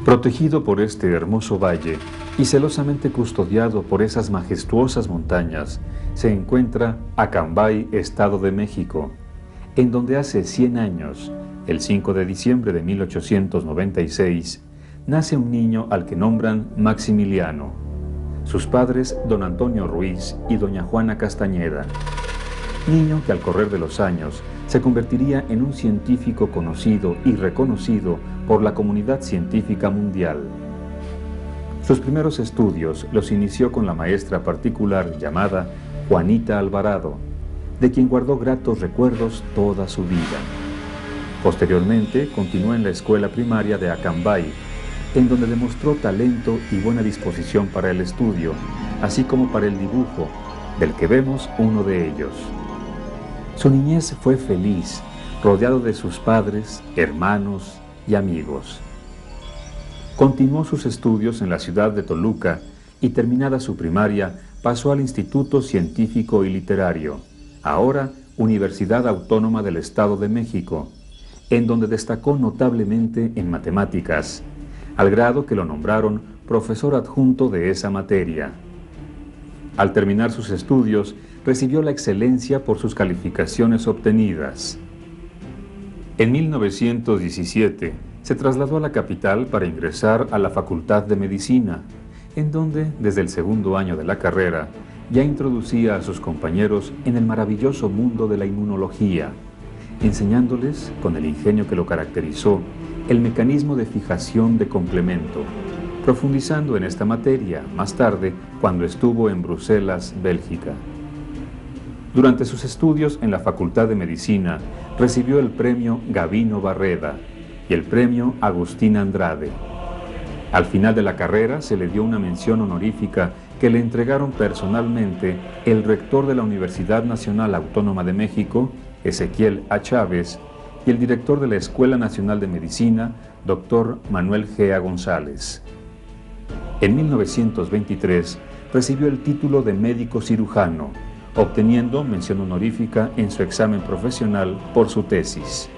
Protegido por este hermoso valle y celosamente custodiado por esas majestuosas montañas, se encuentra Acambay, Estado de México, en donde hace 100 años, el 5 de diciembre de 1896, nace un niño al que nombran Maximiliano. Sus padres, don Antonio Ruiz y doña Juana Castañeda. Niño que al correr de los años se convertiría en un científico conocido y reconocido por la comunidad científica mundial. Sus primeros estudios los inició con la maestra particular llamada Juanita Alvarado, de quien guardó gratos recuerdos toda su vida. Posteriormente continuó en la escuela primaria de Acambay, en donde demostró talento y buena disposición para el estudio, así como para el dibujo, del que vemos uno de ellos. Su niñez fue feliz, rodeado de sus padres, hermanos y amigos. Continuó sus estudios en la ciudad de Toluca y terminada su primaria pasó al Instituto Científico y Literario, ahora Universidad Autónoma del Estado de México, en donde destacó notablemente en matemáticas, al grado que lo nombraron profesor adjunto de esa materia. Al terminar sus estudios, recibió la excelencia por sus calificaciones obtenidas. En 1917 se trasladó a la capital para ingresar a la Facultad de Medicina, en donde, desde el segundo año de la carrera, ya introducía a sus compañeros en el maravilloso mundo de la inmunología, enseñándoles, con el ingenio que lo caracterizó, el mecanismo de fijación de complemento, profundizando en esta materia más tarde cuando estuvo en Bruselas, Bélgica. Durante sus estudios en la Facultad de Medicina recibió el premio Gavino Barreda y el premio Agustín Andrade. Al final de la carrera se le dio una mención honorífica que le entregaron personalmente el rector de la Universidad Nacional Autónoma de México, Ezequiel A. Chávez, y el director de la Escuela Nacional de Medicina, Dr. Manuel Gea González. En 1923 recibió el título de médico cirujano, obteniendo mención honorífica en su examen profesional por su tesis.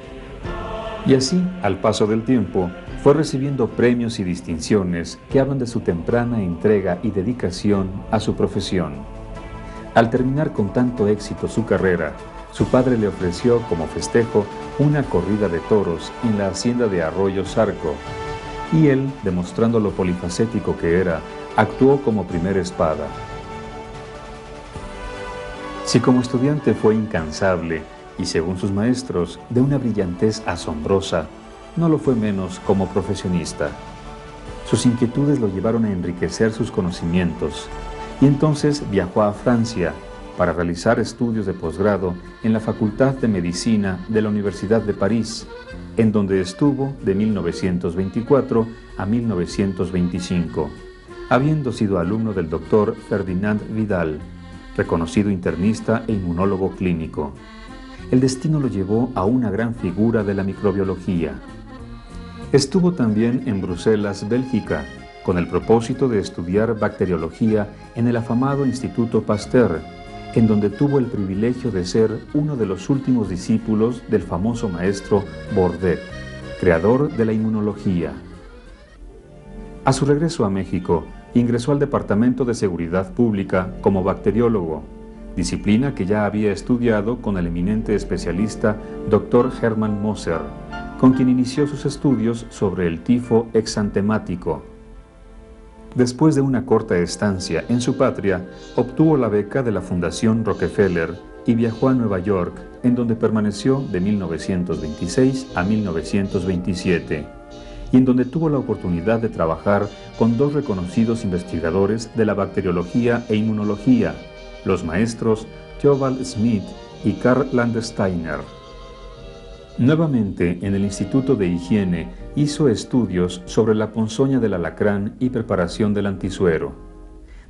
Y así, al paso del tiempo, fue recibiendo premios y distinciones que hablan de su temprana entrega y dedicación a su profesión. Al terminar con tanto éxito su carrera, su padre le ofreció como festejo una corrida de toros en la hacienda de Arroyo Zarco, y él, demostrando lo polifacético que era, actuó como primera espada. Si como estudiante fue incansable y, según sus maestros, de una brillantez asombrosa, no lo fue menos como profesionista. Sus inquietudes lo llevaron a enriquecer sus conocimientos y entonces viajó a Francia para realizar estudios de posgrado en la Facultad de Medicina de la Universidad de París, en donde estuvo de 1924 a 1925, habiendo sido alumno del doctor Ferdinand Vidal, reconocido internista e inmunólogo clínico. El destino lo llevó a una gran figura de la microbiología. Estuvo también en Bruselas, Bélgica, con el propósito de estudiar bacteriología en el afamado Instituto Pasteur, en donde tuvo el privilegio de ser uno de los últimos discípulos del famoso maestro Bordet, creador de la inmunología. A su regreso a México, ingresó al Departamento de Seguridad Pública como bacteriólogo, disciplina que ya había estudiado con el eminente especialista Dr. Hermann Moser, con quien inició sus estudios sobre el tifo exantemático. Después de una corta estancia en su patria, obtuvo la beca de la Fundación Rockefeller y viajó a Nueva York, en donde permaneció de 1926 a 1927, y en donde tuvo la oportunidad de trabajar con dos reconocidos investigadores de la bacteriología e inmunología, los maestros Theobald Smith y Karl Landsteiner. Nuevamente, en el Instituto de Higiene, hizo estudios sobre la ponzoña del alacrán y preparación del antisuero.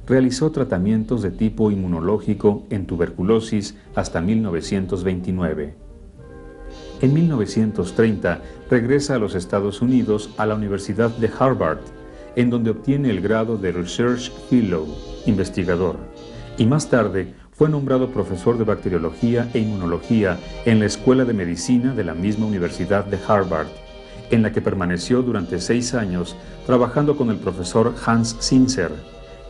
Realizó tratamientos de tipo inmunológico en tuberculosis hasta 1929. En 1930 regresa a los Estados Unidos a la Universidad de Harvard, en donde obtiene el grado de Research Fellow, investigador, y más tarde fue nombrado profesor de bacteriología e inmunología en la Escuela de Medicina de la misma Universidad de Harvard, en la que permaneció durante 6 años trabajando con el profesor Hans Zinsser,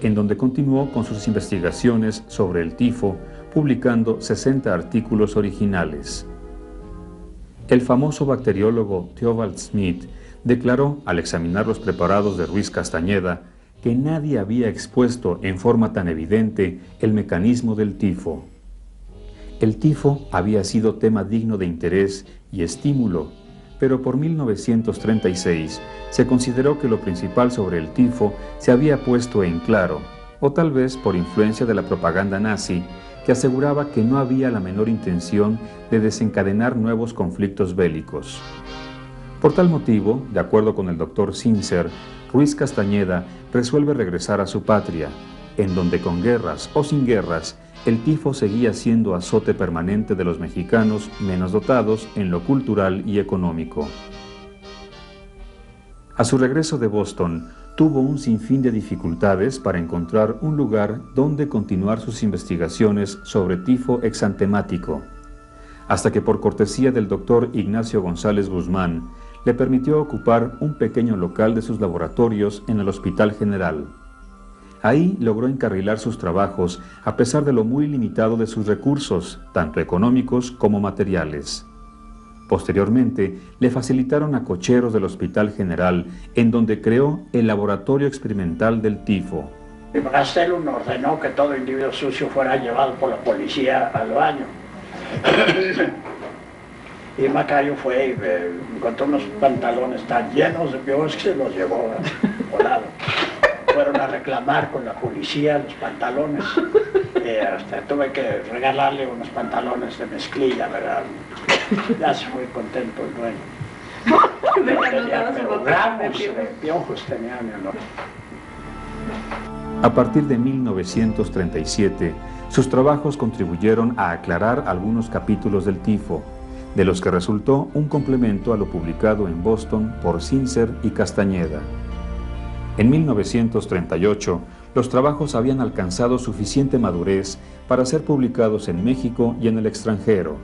en donde continuó con sus investigaciones sobre el tifo, publicando 60 artículos originales. El famoso bacteriólogo Theobald Schmidt declaró, al examinar los preparados de Ruiz Castañeda, que nadie había expuesto en forma tan evidente el mecanismo del tifo. El tifo había sido tema digno de interés y estímulo, pero por 1936 se consideró que lo principal sobre el tifo se había puesto en claro, o tal vez por influencia de la propaganda nazi, que aseguraba que no había la menor intención de desencadenar nuevos conflictos bélicos. Por tal motivo, de acuerdo con el doctor Zinsser, Ruiz Castañeda resuelve regresar a su patria, en donde con guerras o sin guerras, el tifo seguía siendo azote permanente de los mexicanos menos dotados en lo cultural y económico. A su regreso de Boston, tuvo un sinfín de dificultades para encontrar un lugar donde continuar sus investigaciones sobre tifo exantemático, hasta que por cortesía del doctor Ignacio González Guzmán, le permitió ocupar un pequeño local de sus laboratorios en el Hospital General. Ahí logró encarrilar sus trabajos a pesar de lo muy limitado de sus recursos, tanto económicos como materiales. Posteriormente, le facilitaron a cocheros del Hospital General, en donde creó el Laboratorio Experimental del Tifo. Gastelum ordenó que todo individuo sucio fuera llevado por la policía al baño. Y Macario fue y encontró unos pantalones tan llenos de piojos que se los llevó volado. Fueron a reclamar con la policía los pantalones. Hasta tuve que regalarle unos pantalones de mezclilla, ¿verdad? Ya se fue contento el dueño. Pero gramos de piojos tenían, ¿no? A partir de 1937, sus trabajos contribuyeron a aclarar algunos capítulos del tifo, de los que resultó un complemento a lo publicado en Boston por Zinsser y Castañeda. En 1938, los trabajos habían alcanzado suficiente madurez para ser publicados en México y en el extranjero.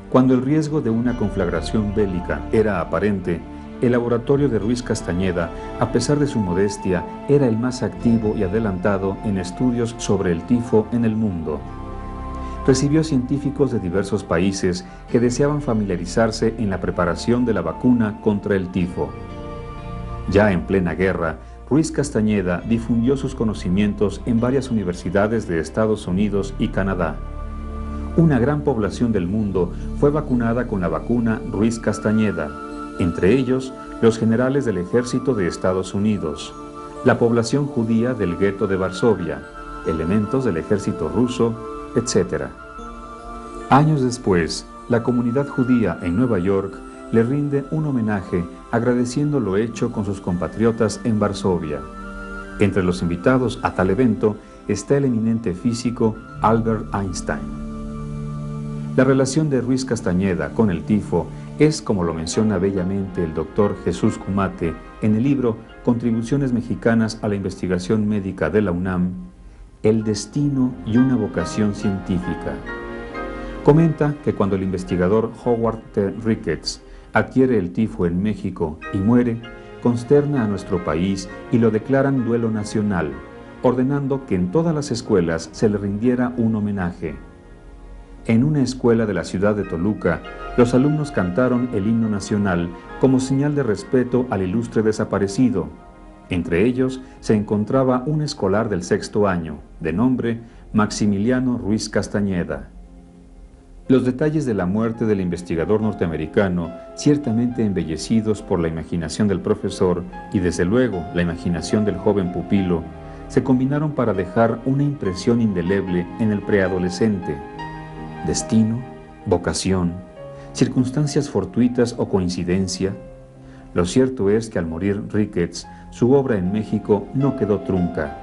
Cuando el riesgo de una conflagración bélica era aparente, el laboratorio de Ruiz Castañeda, a pesar de su modestia, era el más activo y adelantado en estudios sobre el tifo en el mundo. Recibió científicos de diversos países que deseaban familiarizarse en la preparación de la vacuna contra el tifo. Ya en plena guerra, Ruiz Castañeda difundió sus conocimientos en varias universidades de Estados Unidos y Canadá. Una gran población del mundo fue vacunada con la vacuna Ruiz Castañeda, entre ellos los generales del ejército de Estados Unidos, la población judía del gueto de Varsovia, elementos del ejército ruso, etc. Años después, la comunidad judía en Nueva York le rinde un homenaje agradeciendo lo hecho con sus compatriotas en Varsovia. Entre los invitados a tal evento está el eminente físico Albert Einstein. La relación de Ruiz Castañeda con el tifo es, como lo menciona bellamente el doctor Jesús Cumate en el libro Contribuciones Mexicanas a la Investigación Médica de la UNAM, el destino y una vocación científica. Comenta que cuando el investigador Howard T. Ricketts adquiere el tifo en México y muere, consterna a nuestro país y lo declaran duelo nacional, ordenando que en todas las escuelas se le rindiera un homenaje. En una escuela de la ciudad de Toluca, los alumnos cantaron el himno nacional como señal de respeto al ilustre desaparecido. Entre ellos se encontraba un escolar del 6º año, de nombre Maximiliano Ruiz Castañeda. Los detalles de la muerte del investigador norteamericano, ciertamente embellecidos por la imaginación del profesor y desde luego la imaginación del joven pupilo, se combinaron para dejar una impresión indeleble en el preadolescente. Destino, vocación, circunstancias fortuitas o coincidencia. Lo cierto es que al morir Ricketts, su obra en México no quedó trunca.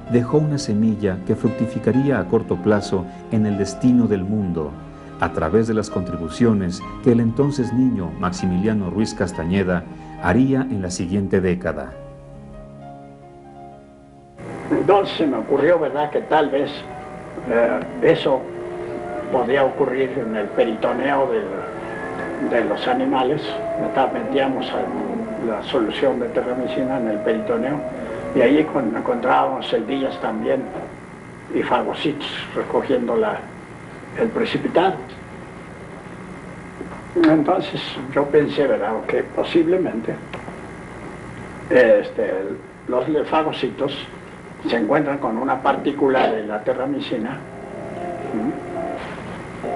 Dejó una semilla que fructificaría a corto plazo en el destino del mundo, a través de las contribuciones que el entonces niño Maximiliano Ruiz Castañeda haría en la siguiente década. Entonces se me ocurrió, ¿verdad?, que tal vez eso podría ocurrir en el peritoneo de los animales, metíamos la solución de terramicina en el peritoneo y ahí encontrábamos celdillas también y fagocitos recogiendo el precipitado. Entonces yo pensé, ¿verdad?, que posiblemente los fagocitos se encuentran con una partícula de la terramicina,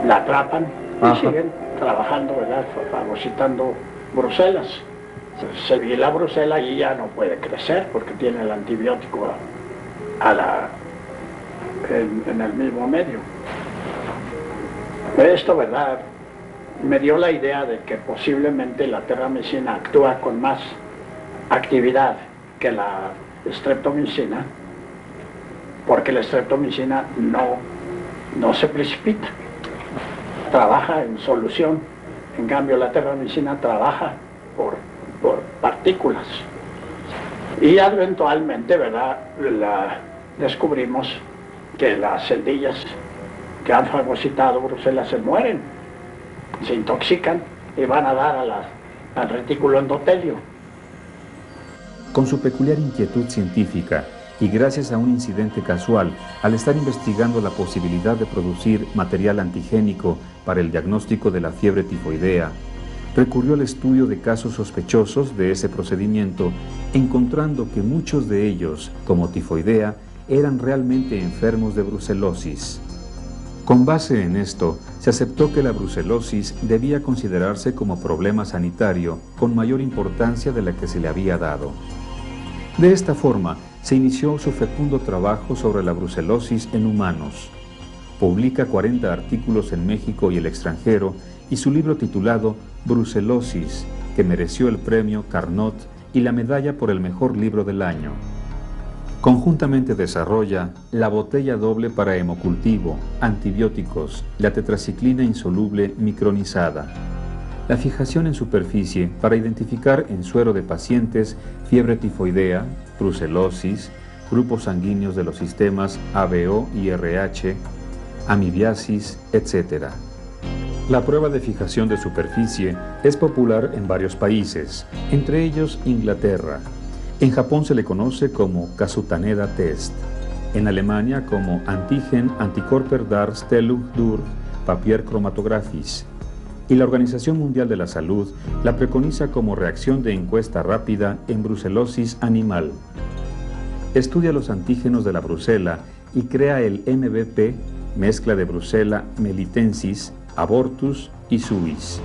la atrapan y siguen trabajando, ¿verdad?, fagocitando bruselas. Y la brusela allí ya no puede crecer porque tiene el antibiótico en el mismo medio. Esto, ¿verdad?, me dio la idea de que posiblemente la terramicina actúa con más actividad que la streptomicina, porque la streptomicina no se precipita, trabaja en solución, en cambio la terramicina trabaja por partículas. Y eventualmente, ¿verdad?, descubrimos que las celdillas que han fagocitado bruselas se mueren, se intoxican y van a dar al retículo endotelio. Con su peculiar inquietud científica y gracias a un incidente casual, al estar investigando la posibilidad de producir material antigénico para el diagnóstico de la fiebre tifoidea, recurrió al estudio de casos sospechosos de ese procedimiento, encontrando que muchos de ellos, como tifoidea, eran realmente enfermos de brucelosis. Con base en esto, se aceptó que la brucelosis debía considerarse como problema sanitario con mayor importancia de la que se le había dado. De esta forma, se inició su fecundo trabajo sobre la brucelosis en humanos. Publica 40 artículos en México y el extranjero y su libro titulado Brucelosis, que mereció el premio Carnot y la medalla por el mejor libro del año. Conjuntamente desarrolla la botella doble para hemocultivo, antibióticos, la tetraciclina insoluble micronizada, la fijación en superficie para identificar en suero de pacientes fiebre tifoidea, brucelosis, grupos sanguíneos de los sistemas ABO y RH, amibiasis, etc. La prueba de fijación de superficie es popular en varios países, entre ellos Inglaterra. En Japón se le conoce como Kasutaneda Test, en Alemania como Antigen Antikörper dar Stellung durch Papierchromatographie, y la Organización Mundial de la Salud la preconiza como reacción de encuesta rápida en brucelosis animal. Estudia los antígenos de la brucela y crea el MVP, mezcla de Brucella melitensis, abortus y suis.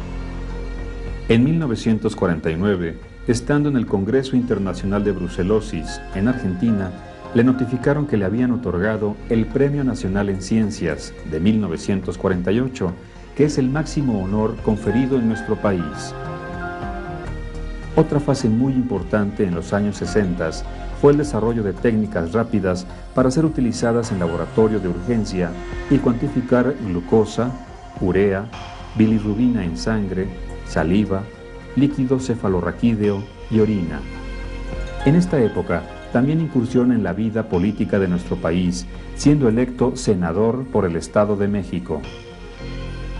En 1949, estando en el Congreso Internacional de Brucelosis en Argentina, le notificaron que le habían otorgado el Premio Nacional en Ciencias de 1948, que es el máximo honor conferido en nuestro país. Otra fase muy importante en los años 60 fue el desarrollo de técnicas rápidas para ser utilizadas en laboratorio de urgencia y cuantificar glucosa, urea, bilirrubina en sangre, saliva, líquido cefalorraquídeo y orina. En esta época también incursiona en la vida política de nuestro país, siendo electo senador por el Estado de México.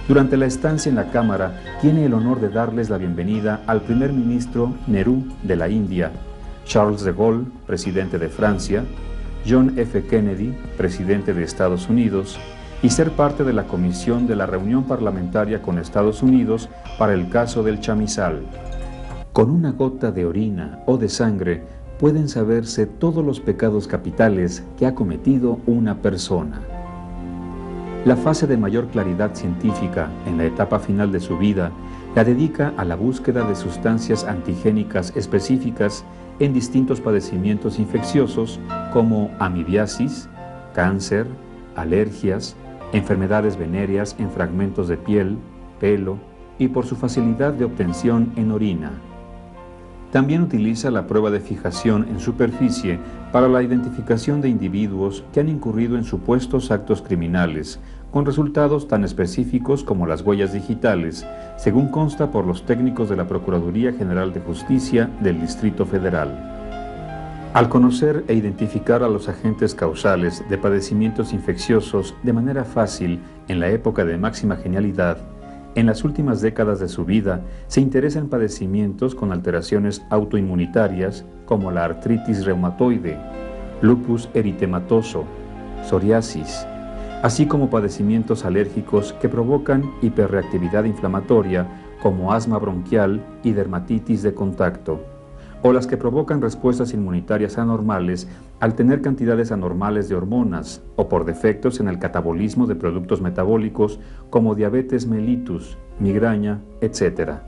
Durante la estancia en la Cámara, tiene el honor de darles la bienvenida al primer ministro Nehru de la India, Charles de Gaulle, presidente de Francia, John F. Kennedy, presidente de Estados Unidos, y ser parte de la comisión de la reunión parlamentaria con Estados Unidos para el caso del chamizal. Con una gota de orina o de sangre pueden saberse todos los pecados capitales que ha cometido una persona. La fase de mayor claridad científica en la etapa final de su vida la dedica a la búsqueda de sustancias antigénicas específicas en distintos padecimientos infecciosos como amibiasis, cáncer, alergias, enfermedades venéreas en fragmentos de piel, pelo y por su facilidad de obtención en orina. También utiliza la prueba de fijación en superficie para la identificación de individuos que han incurrido en supuestos actos criminales, con resultados tan específicos como las huellas digitales, según consta por los técnicos de la Procuraduría General de Justicia del Distrito Federal. Al conocer e identificar a los agentes causales de padecimientos infecciosos de manera fácil en la época de máxima genialidad, En las últimas décadas de su vida, se interesa en padecimientos con alteraciones autoinmunitarias como la artritis reumatoide, lupus eritematoso, psoriasis, así como padecimientos alérgicos que provocan hiperreactividad inflamatoria como asma bronquial y dermatitis de contacto, o las que provocan respuestas inmunitarias anormales al tener cantidades anormales de hormonas o por defectos en el catabolismo de productos metabólicos como diabetes mellitus, migraña, etc.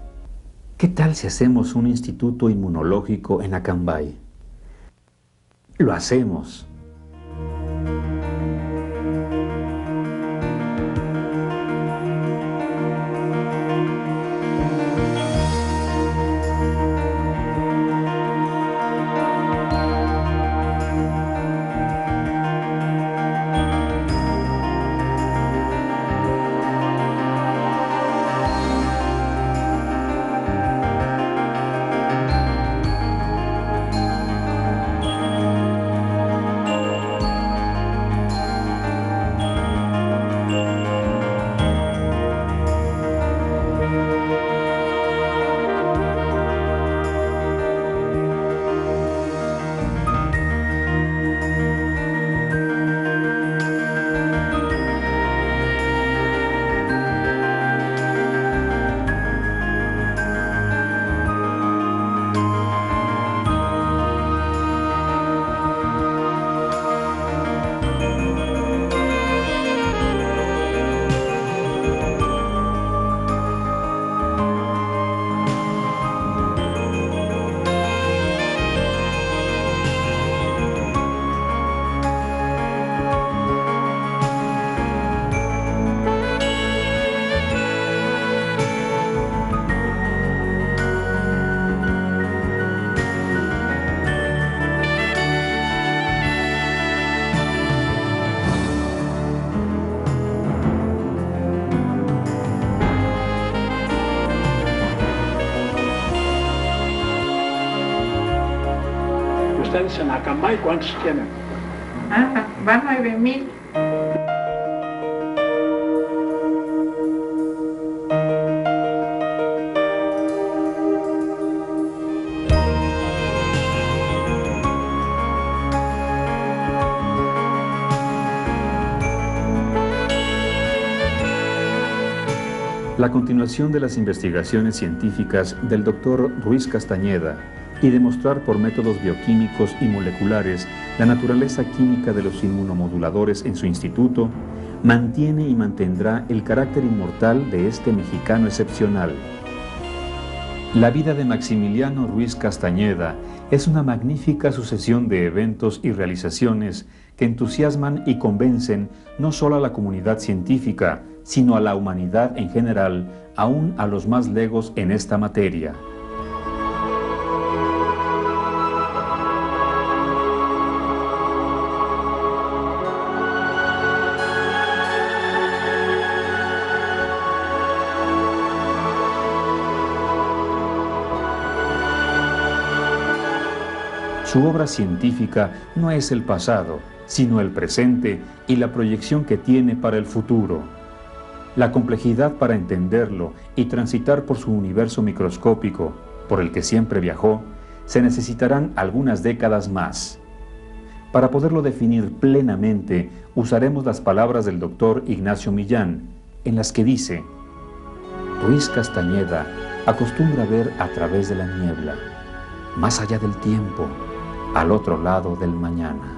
¿Qué tal si hacemos un instituto inmunológico en Acambay? Lo hacemos. ¿Ustedes en Acambay cuántos tienen? Van 9,000. La continuación de las investigaciones científicas del Dr. Ruiz Castañeda y demostrar por métodos bioquímicos y moleculares la naturaleza química de los inmunomoduladores en su instituto, mantiene y mantendrá el carácter inmortal de este mexicano excepcional. La vida de Maximiliano Ruiz Castañeda es una magnífica sucesión de eventos y realizaciones que entusiasman y convencen no solo a la comunidad científica, sino a la humanidad en general, aún a los más legos en esta materia. Su obra científica no es el pasado, sino el presente y la proyección que tiene para el futuro. La complejidad para entenderlo y transitar por su universo microscópico, por el que siempre viajó, se necesitarán algunas décadas más. Para poderlo definir plenamente, usaremos las palabras del doctor Ignacio Millán, en las que dice: Ruiz Castañeda acostumbra ver a través de la niebla, más allá del tiempo, al otro lado del mañana.